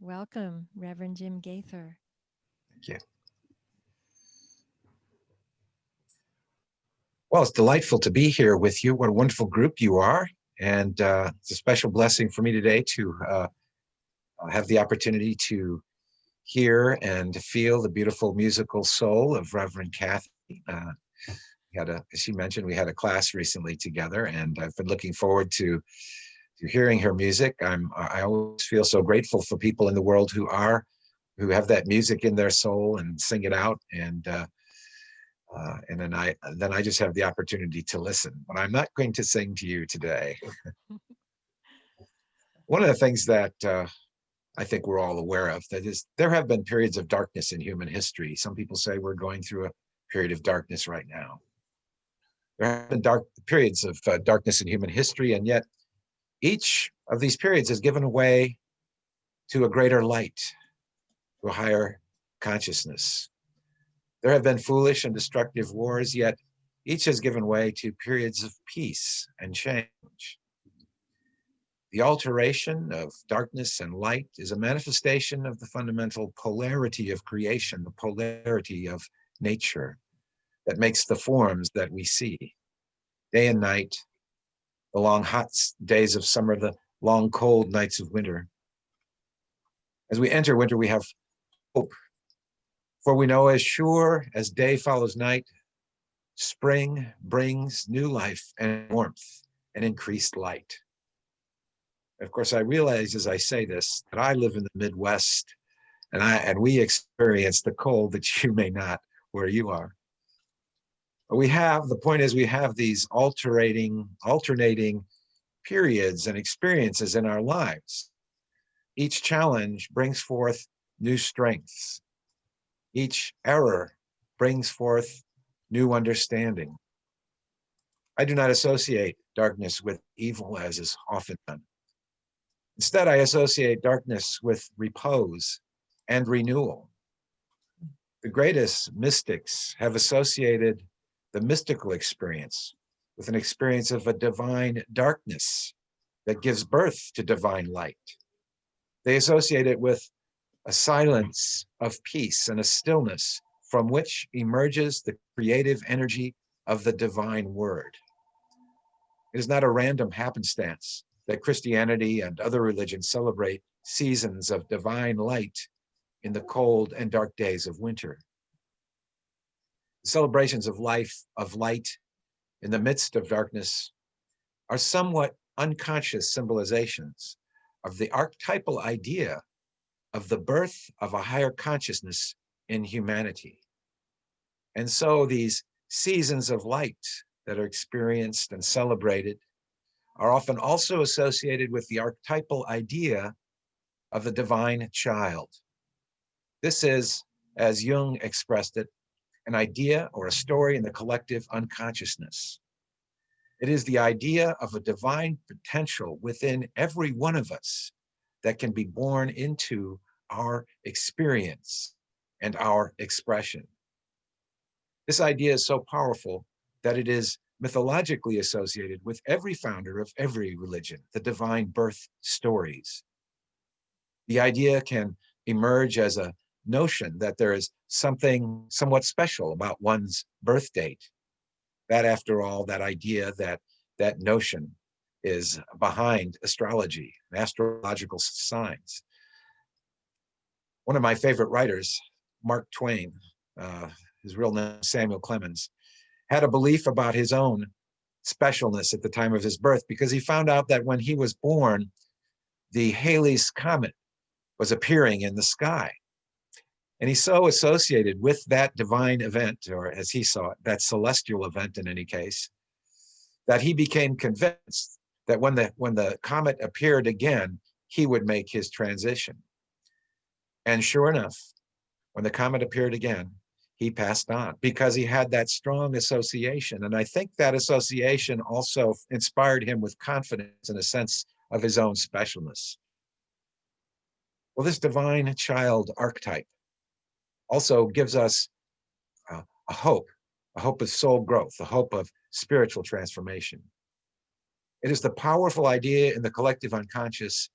Welcome, Reverend Jim Gaither. Thank you. Well, it's delightful to be here with you. What a wonderful group you are. And it's a special blessing for me today to have the opportunity to hear and to feel the beautiful musical soul of Reverend Kathy. As she mentioned, we had a class recently together, and I've been looking forward to hearing her music. I always feel so grateful for people in the world who have that music in their soul and sing it out, and then I just have the opportunity to listen. But I'm not going to sing to you today. One of the things that I think we're all aware of, that is, there have been periods of darkness in human history. Some people say we're going through a period of darkness right now. There have been periods of darkness in human history, and yet each of these periods has given way to a greater light, to a higher consciousness. There have been foolish and destructive wars, yet each has given way to periods of peace and change. The alteration of darkness and light is a manifestation of the fundamental polarity of creation, the polarity of nature that makes the forms that we see. Day and night, the long hot days of summer, the long cold nights of winter. As we enter winter, we have hope, for we know as sure as day follows night, spring brings new life and warmth and increased light. Of course, I realize as I say this that I live in the Midwest, and we experience the cold that you may not where you are. But the point is we have these alternating periods and experiences in our lives. Each challenge brings forth new strengths. Each error brings forth new understanding. I do not associate darkness with evil, as is often done. Instead, I associate darkness with repose and renewal. The greatest mystics have associated the mystical experience with an experience of a divine darkness that gives birth to divine light. They associate it with a silence of peace and a stillness from which emerges the creative energy of the divine word. It is not a random happenstance that Christianity and other religions celebrate seasons of divine light in the cold and dark days of winter. The celebrations of light in the midst of darkness are somewhat unconscious symbolizations of the archetypal idea of the birth of a higher consciousness in humanity. And so these seasons of light that are experienced and celebrated are often also associated with the archetypal idea of the divine child. This is, as Jung expressed it, an idea or a story in the collective unconsciousness. It is the idea of a divine potential within every one of us that can be born into our experience and our expression. This idea is so powerful that it is mythologically associated with every founder of every religion, the divine birth stories. The idea can emerge as a notion that there is something somewhat special about one's birth date. That, after all, that idea, that notion is behind astrology and astrological signs. One of my favorite writers, Mark Twain, his real name is Samuel Clemens, had a belief about his own specialness at the time of his birth because he found out that when he was born, the Halley's Comet was appearing in the sky. And he so associated with that divine event, or as he saw it, that celestial event in any case, that he became convinced that when the comet appeared again, he would make his transition. And sure enough, when the comet appeared again, he passed on because he had that strong association. And I think that association also inspired him with confidence and a sense of his own specialness. Well, this divine child archetype also gives us a hope of soul growth, a hope of spiritual transformation. It is the powerful idea in the collective unconscious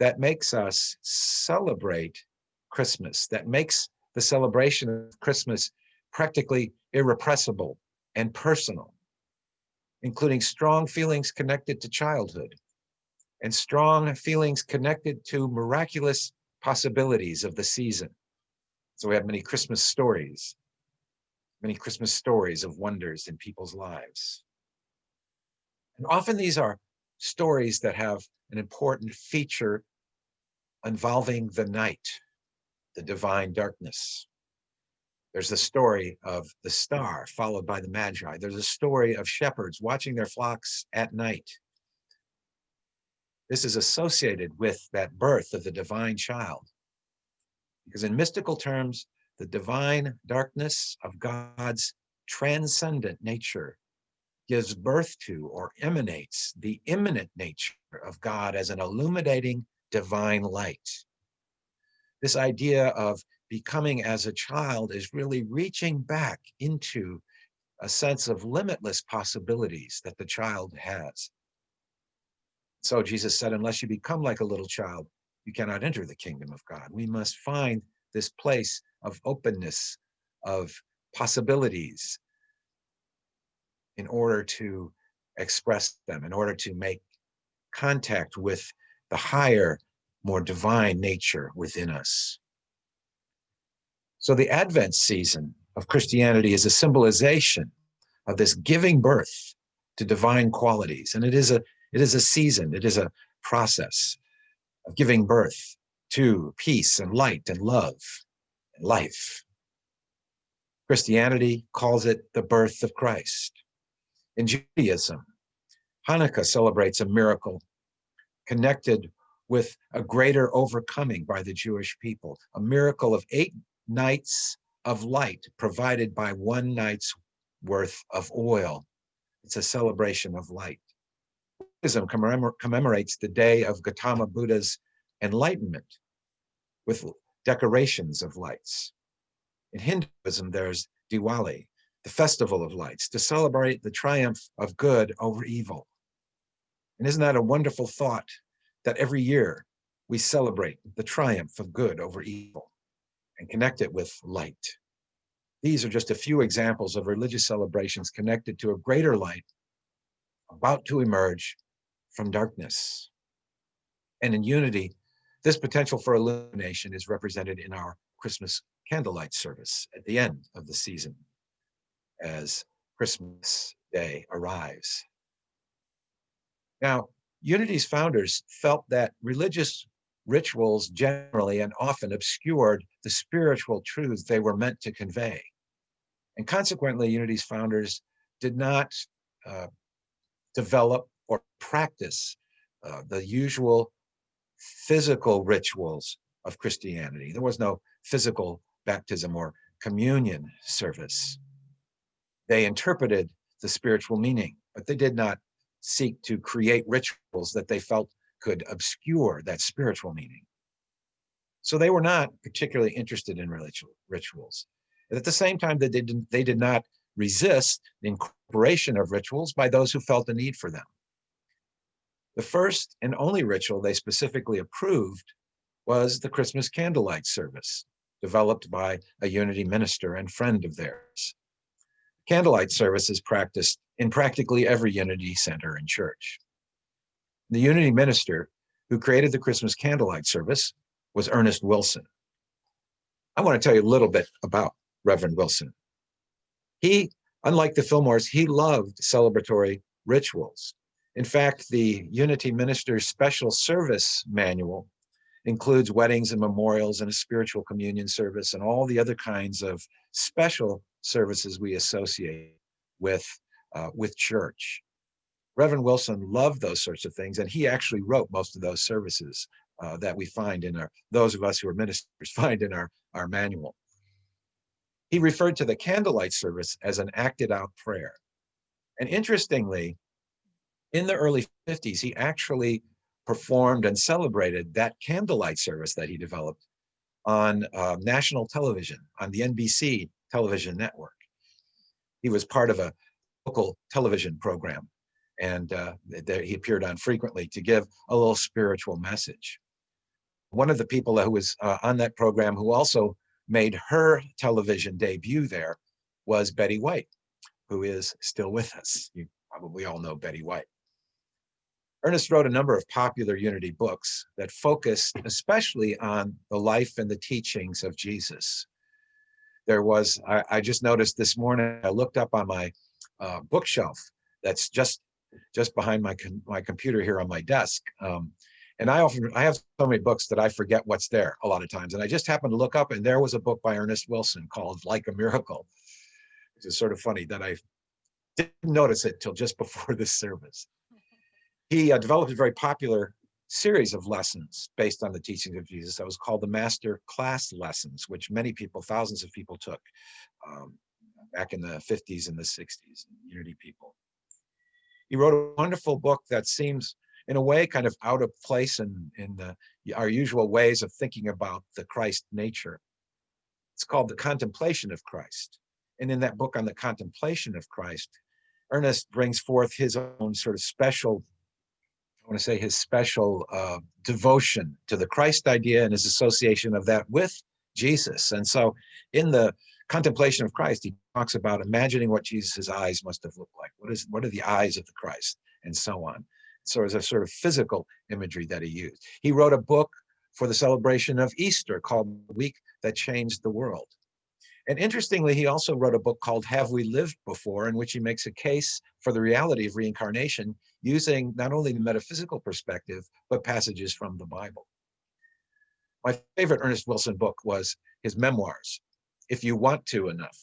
that makes us celebrate Christmas, that makes the celebration of Christmas practically irrepressible and personal, including strong feelings connected to childhood and strong feelings connected to miraculous possibilities of the season. So we have many Christmas stories of wonders in people's lives. And often these are stories that have an important feature involving the night, the divine darkness. There's the story of the star followed by the Magi. There's a story of shepherds watching their flocks at night. This is associated with that birth of the divine child. Because in mystical terms, the divine darkness of God's transcendent nature gives birth to or emanates the immanent nature of God as an illuminating divine light. This idea of becoming as a child is really reaching back into a sense of limitless possibilities that the child has. So Jesus said, unless you become like a little child, you cannot enter the kingdom of God. We must find this place of openness, of possibilities, in order to express them, in order to make contact with the higher, more divine nature within us. So the Advent season of Christianity is a symbolization of this giving birth to divine qualities. And it is a season, it is a process of giving birth to peace and light and love and life. Christianity calls it the birth of Christ. In Judaism, Hanukkah celebrates a miracle connected with a greater overcoming by the Jewish people, a miracle of 8 nights of light provided by 1 night's worth of oil. It's a celebration of light. Buddhism commemorates the day of Gautama Buddha's enlightenment with decorations of lights. In Hinduism, there's Diwali, the festival of lights, to celebrate the triumph of good over evil. And isn't that a wonderful thought that every year we celebrate the triumph of good over evil and connect it with light? These are just a few examples of religious celebrations connected to a greater light about to emerge from darkness. And in unity, this potential for illumination is represented in our Christmas candlelight service at the end of the season as Christmas Day arrives. Now, Unity's founders felt that religious rituals generally and often obscured the spiritual truths they were meant to convey. And consequently, Unity's founders did not develop or practice the usual physical rituals of Christianity. There was no physical baptism or communion service. They interpreted the spiritual meaning, but they did not seek to create rituals that they felt could obscure that spiritual meaning. So they were not particularly interested in rituals. And at the same time, they did not resist the incorporation of rituals by those who felt the need for them. The first and only ritual they specifically approved was the Christmas candlelight service, developed by a Unity minister and friend of theirs. Candlelight service is practiced in practically every Unity center and church. The Unity minister who created the Christmas candlelight service was Ernest Wilson. I want to tell you a little bit about Reverend Wilson. He, unlike the Fillmores, he loved celebratory rituals. In fact, the Unity minister's special service manual includes weddings and memorials and a spiritual communion service and all the other kinds of special services we associate with church. Reverend Wilson loved those sorts of things, and he actually wrote most of those services that we find in those of us who are ministers find in our manual. He referred to the candlelight service as an acted out prayer. And interestingly, in the early 50s, he actually performed and celebrated that candlelight service that he developed on national television, on the NBC television network. He was part of a local television program, and he appeared on frequently to give a little spiritual message. One of the people who was on that program who also made her television debut there was Betty White, who is still with us. You probably all know Betty White. Ernest wrote a number of popular unity books that focused especially on the life and the teachings of Jesus. There was, I just noticed this morning, I looked up on my bookshelf that's just behind my computer here on my desk. And I have so many books that I forget what's there a lot of times. And I just happened to look up and there was a book by Ernest Wilson called Like a Miracle, which is sort of funny that I didn't notice it till just before this service. He developed a very popular series of lessons based on the teachings of Jesus that was called the Master Class Lessons, which many people, thousands of people took back in the 50s and the 60s, Unity people. He wrote a wonderful book that seems, in a way, kind of out of place in our usual ways of thinking about the Christ nature. It's called The Contemplation of Christ. And in that book on the contemplation of Christ, Ernest brings forth his own sort of special, I want to say his special devotion to the Christ idea and his association of that with Jesus. And so in the Contemplation of Christ, he talks about imagining what Jesus' eyes must have looked like. What are the eyes of the Christ, and so on. So there's a sort of physical imagery that he used. He wrote a book for the celebration of Easter called The Week That Changed the World. And interestingly, he also wrote a book called Have We Lived Before, in which he makes a case for the reality of reincarnation using not only the metaphysical perspective, but passages from the Bible. My favorite Ernest Wilson book was his memoirs, If You Want to Enough.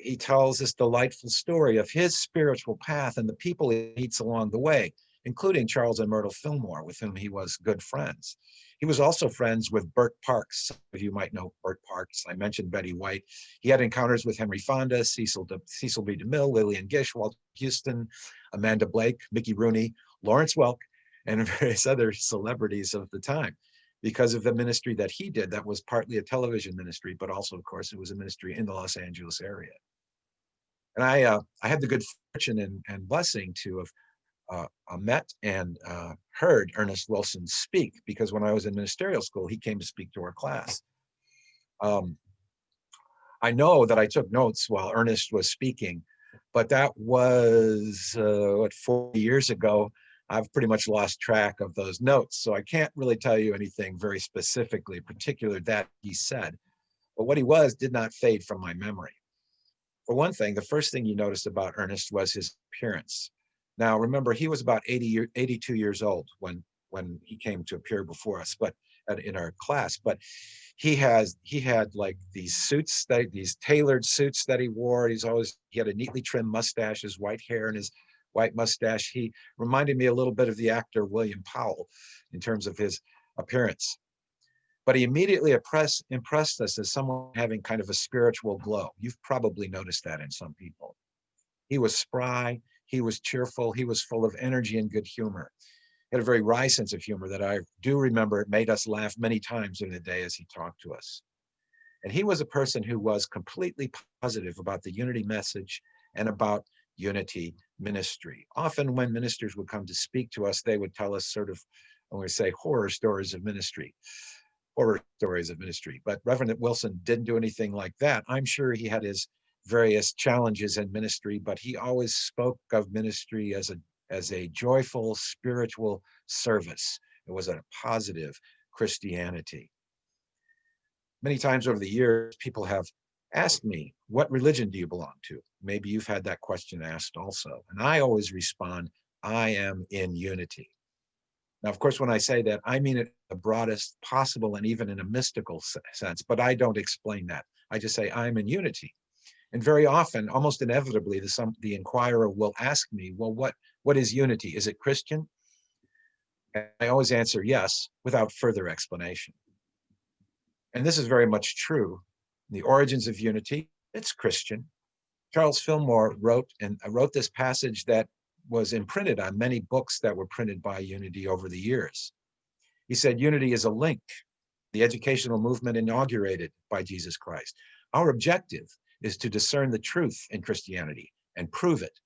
He tells this delightful story of his spiritual path and the people he meets along the way, including Charles and Myrtle Fillmore, with whom he was good friends. He was also friends with Bert Parks. Some of you might know Bert Parks. I mentioned Betty White. He had encounters with Henry Fonda, Cecil B. DeMille, Lillian Gish, Walter Houston, Amanda Blake, Mickey Rooney, Lawrence Welk, and various other celebrities of the time, because of the ministry that he did. That was partly a television ministry, but also, of course, it was a ministry in the Los Angeles area. And I had the good fortune and blessing to have met and heard Ernest Wilson speak, because when I was in ministerial school, he came to speak to our class. I know that I took notes while Ernest was speaking, but that was, 40 years ago. I've pretty much lost track of those notes, so I can't really tell you anything very specifically, particular that he said. But what he was did not fade from my memory. For one thing, the first thing you noticed about Ernest was his appearance. Now, remember, he was about 82 years old when he came to appear before us, but in our class. But he had like these tailored suits that he wore. He had a neatly trimmed mustache, his white hair and his white mustache. He reminded me a little bit of the actor William Powell in terms of his appearance. But he immediately impressed us as someone having kind of a spiritual glow. You've probably noticed that in some people. He was spry, he was cheerful, he was full of energy and good humor. He had a very wry sense of humor that I do remember. It made us laugh many times in the day as he talked to us. And he was a person who was completely positive about the unity message and about unity ministry. Often when ministers would come to speak to us, they would tell us sort of, I want to say, horror stories of ministry. But Reverend Wilson didn't do anything like that. I'm sure he had his various challenges in ministry, but he always spoke of ministry as a joyful spiritual service. It was a positive Christianity. Many times over the years, people have asked me, what religion do you belong to? Maybe you've had that question asked also. And I always respond, I am in unity. Now, of course, when I say that, I mean it in the broadest possible and even in a mystical sense, but I don't explain that. I just say I'm in unity. And very often, almost inevitably, the inquirer will ask me, well, what is unity? Is it Christian? And I always answer yes, without further explanation. And this is very much true. The origins of unity, it's Christian. Charles Fillmore wrote this passage that was imprinted on many books that were printed by Unity over the years. He said, unity is a link, the educational movement inaugurated by Jesus Christ. Our objective is to discern the truth in Christianity and prove it.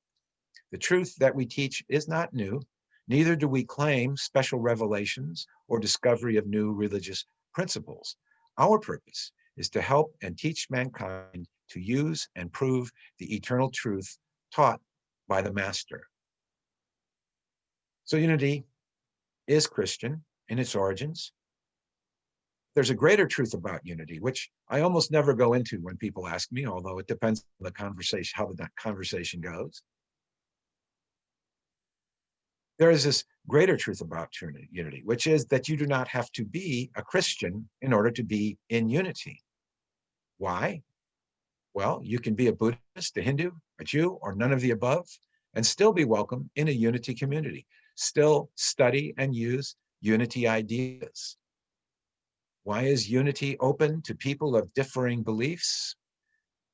The truth that we teach is not new. Neither do we claim special revelations or discovery of new religious principles. Our purpose is to help and teach mankind to use and prove the eternal truth taught by the Master. So unity is Christian in its origins. There's a greater truth about unity, which I almost never go into when people ask me, although it depends on the conversation, how that conversation goes. There is this greater truth about unity, which is that you do not have to be a Christian in order to be in unity. Why? Well, you can be a Buddhist, a Hindu, a Jew, or none of the above, and still be welcome in a unity community. Still study and use unity ideas. Why is unity open to people of differing beliefs?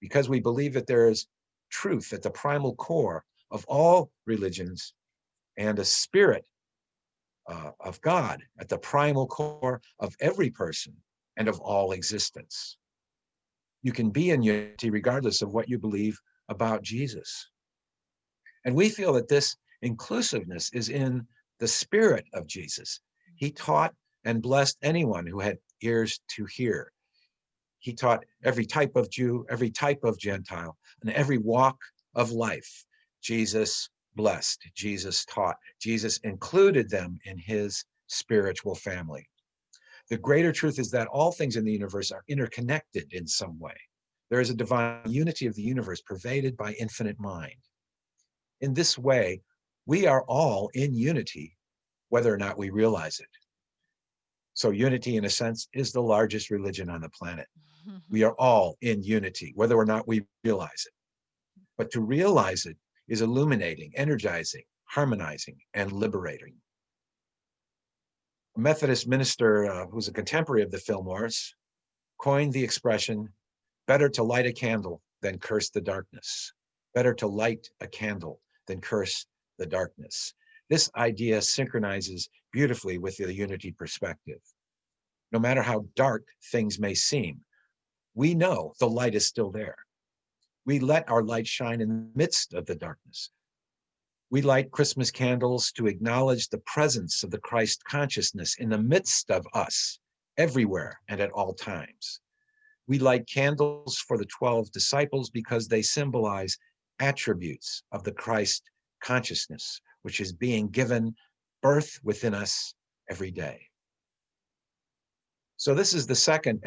Because we believe that there is truth at the primal core of all religions and a spirit of God at the primal core of every person and of all existence. You can be in unity regardless of what you believe about Jesus. And we feel that this inclusiveness is in the spirit of Jesus. He taught and blessed anyone who had ears to hear. He taught every type of Jew, every type of Gentile, and every walk of life. Jesus blessed, Jesus taught, Jesus included them in his spiritual family. The greater truth is that all things in the universe are interconnected in some way. There is a divine unity of the universe pervaded by infinite mind. In this way, we are all in unity, whether or not we realize it. So unity, in a sense, is the largest religion on the planet. We are all in unity, whether or not we realize it. But to realize it is illuminating, energizing, harmonizing, and liberating. A Methodist minister who's a contemporary of the Fillmores coined the expression, better to light a candle than curse the darkness. Better to light a candle than curse the darkness. This idea synchronizes beautifully with the unity perspective. No matter how dark things may seem, we know the light is still there. We let our light shine in the midst of the darkness. We light Christmas candles to acknowledge the presence of the Christ consciousness in the midst of us, everywhere and at all times. We light candles for the 12 disciples because they symbolize attributes of the Christ consciousness, which is being given birth within us every day. So this is the second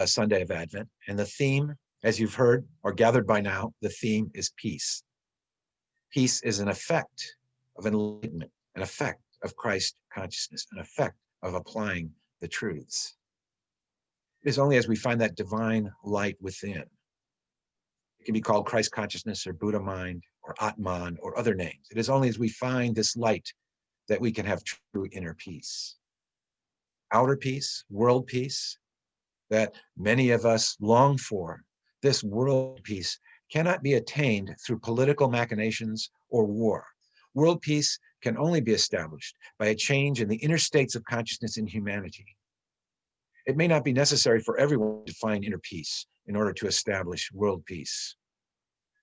Sunday of Advent, and the theme, as you've heard or gathered by now, the theme is peace. Peace is an effect of enlightenment, an effect of Christ consciousness, an effect of applying the truths. It is only as we find that divine light within. It can be called Christ consciousness or Buddha mind or Atman or other names. It is only as we find this light that we can have true inner peace. Outer peace, world peace, that many of us long for, this world peace cannot be attained through political machinations or war. World peace can only be established by a change in the inner states of consciousness in humanity. It may not be necessary for everyone to find inner peace in order to establish world peace.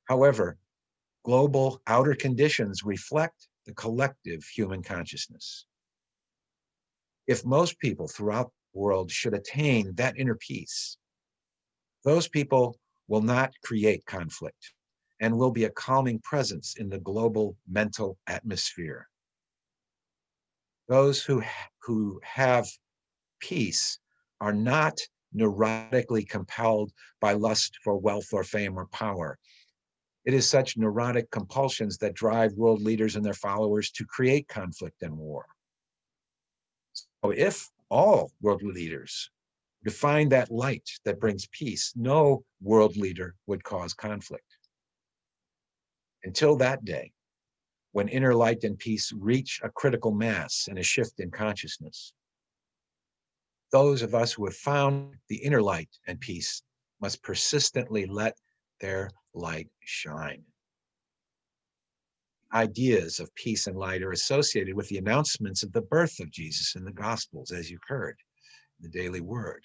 However, global outer conditions reflect the collective human consciousness. If most people throughout the world should attain that inner peace, those people will not create conflict and will be a calming presence in the global mental atmosphere. Those who have peace are not neurotically compelled by lust for wealth or fame or power. It is such neurotic compulsions that drive world leaders and their followers to create conflict and war. So if all world leaders define that light that brings peace, no world leader would cause conflict. Until that day, when inner light and peace reach a critical mass and a shift in consciousness, those of us who have found the inner light and peace must persistently let their light shine. Ideas of peace and light are associated with the announcements of the birth of Jesus in the Gospels, as you've heard, the daily word.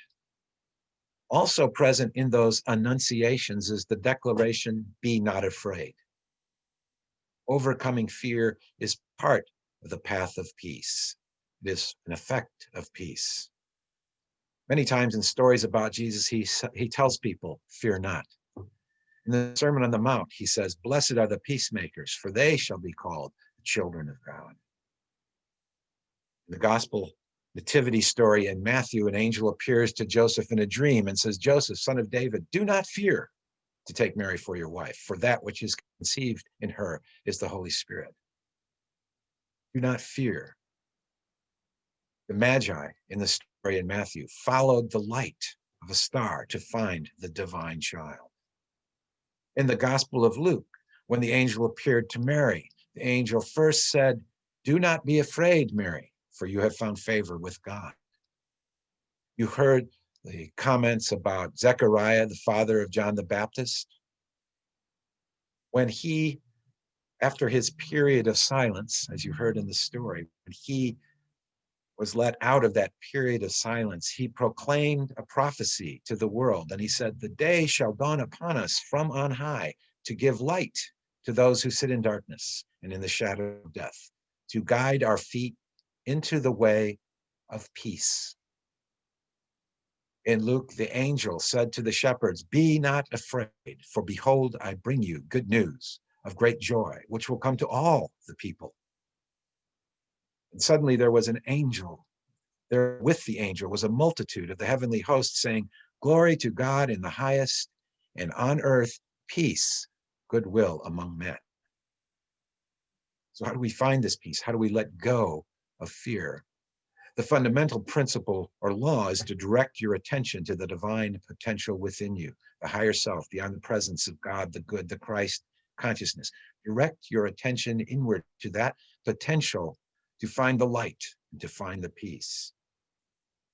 Also present in those annunciations is the declaration, "Be not afraid." Overcoming fear is part the path of peace. It is an effect of peace. Many times in stories about Jesus, he tells people, fear not. In the Sermon on the Mount, he says, blessed are the peacemakers, for they shall be called the children of God. In the gospel nativity story in Matthew, an angel appears to Joseph in a dream and says, Joseph, son of David, do not fear to take Mary for your wife, for that which is conceived in her is the Holy Spirit. Do not fear. The Magi in the story in Matthew followed the light of a star to find the divine child. In the Gospel of Luke, when the angel appeared to Mary, the angel first said, do not be afraid, Mary, for you have found favor with God. You heard the comments about Zechariah, the father of John the Baptist. When he, after his period of silence, as you heard in the story, when he was let out of that period of silence, he proclaimed a prophecy to the world. And he said, the day shall dawn upon us from on high to give light to those who sit in darkness and in the shadow of death, to guide our feet into the way of peace. In Luke, the angel said to the shepherds, be not afraid, for behold, I bring you good news of great joy, which will come to all the people. And suddenly there was an angel. There with the angel was a multitude of the heavenly host saying, glory to God in the highest, and on earth peace, goodwill among men. So how do we find this peace? How do we let go of fear? The fundamental principle or law is to direct your attention to the divine potential within you, the higher self, the omnipresence of God, the good, the Christ consciousness. Direct your attention inward to that potential to find the light and to find the peace.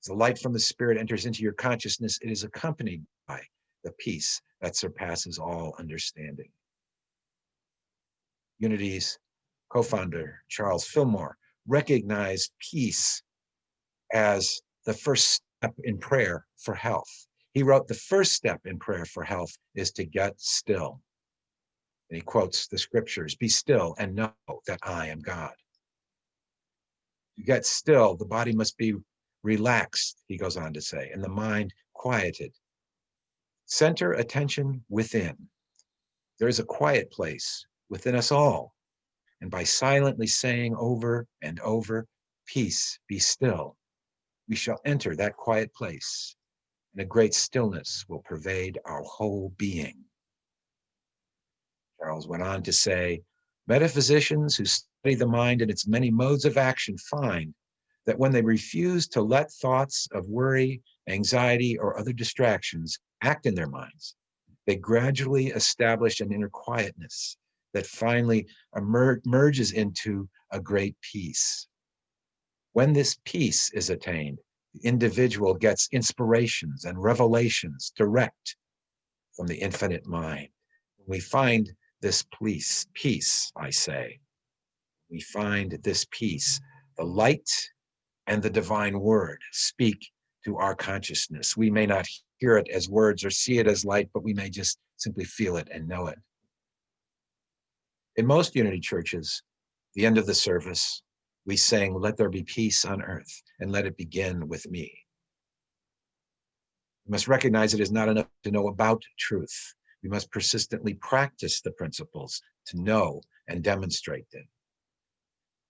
As the light from the Spirit enters into your consciousness, it is accompanied by the peace that surpasses all understanding. Unity's co-founder, Charles Fillmore, recognized peace as the first step in prayer for health. He wrote, the first step in prayer for health is to get still. And he quotes the scriptures, be still and know that I am God. To get still, the body must be relaxed, he goes on to say, and the mind quieted. Center attention within. There is a quiet place within us all. And by silently saying over and over, peace, be still, we shall enter that quiet place, and a great stillness will pervade our whole being. Charles went on to say, metaphysicians who study the mind and its many modes of action find that when they refuse to let thoughts of worry, anxiety, or other distractions act in their minds, they gradually establish an inner quietness that finally merges into a great peace. When this peace is attained, the individual gets inspirations and revelations direct from the infinite mind. We find this peace, I say. We find this peace. The light and the divine word speak to our consciousness. We may not hear it as words or see it as light, but we may just simply feel it and know it. In most Unity churches, the end of the service, we sang, let there be peace on earth, and let it begin with me. We must recognize it is not enough to know about truth. We must persistently practice the principles to know and demonstrate them.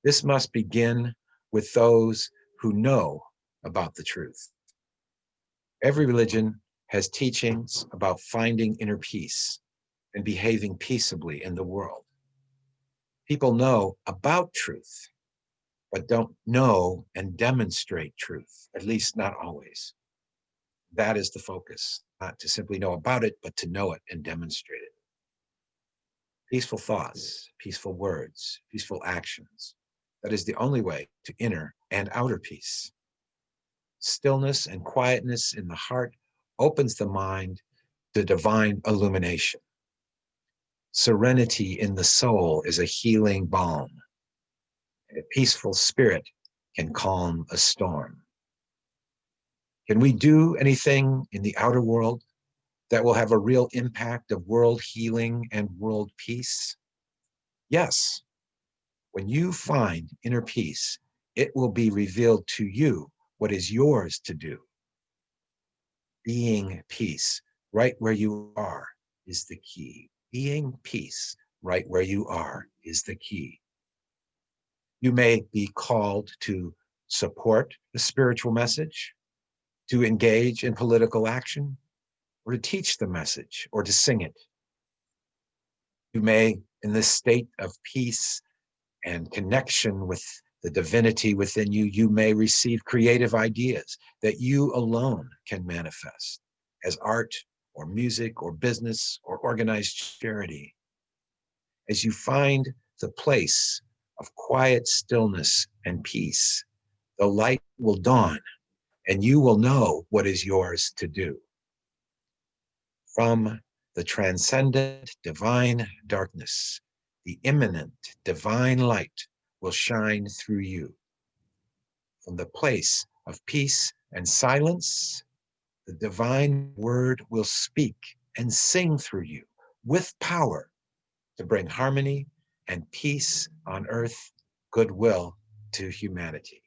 This must begin with those who know about the truth. Every religion has teachings about finding inner peace and behaving peaceably in the world. People know about truth, but don't know and demonstrate truth, at least not always. That is the focus, not to simply know about it, but to know it and demonstrate it. Peaceful thoughts, peaceful words, peaceful actions. That is the only way to inner and outer peace. Stillness and quietness in the heart opens the mind to divine illumination. Serenity in the soul is a healing balm. A peaceful spirit can calm a storm. Can we do anything in the outer world that will have a real impact of world healing and world peace? Yes. When you find inner peace, it will be revealed to you what is yours to do. Being peace right where you are is the key. Being peace right where you are is the key. You may be called to support the spiritual message, to engage in political action, or to teach the message, or to sing it. You may, in this state of peace and connection with the divinity within you, you may receive creative ideas that you alone can manifest as art or music or business or organized charity. As you find the place of quiet stillness and peace, the light will dawn and you will know what is yours to do. From the transcendent divine darkness, the immanent divine light will shine through you. From the place of peace and silence, the divine word will speak and sing through you with power to bring harmony and peace on earth, goodwill to humanity.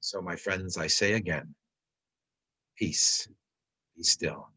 So, my friends, I say again, peace, be still.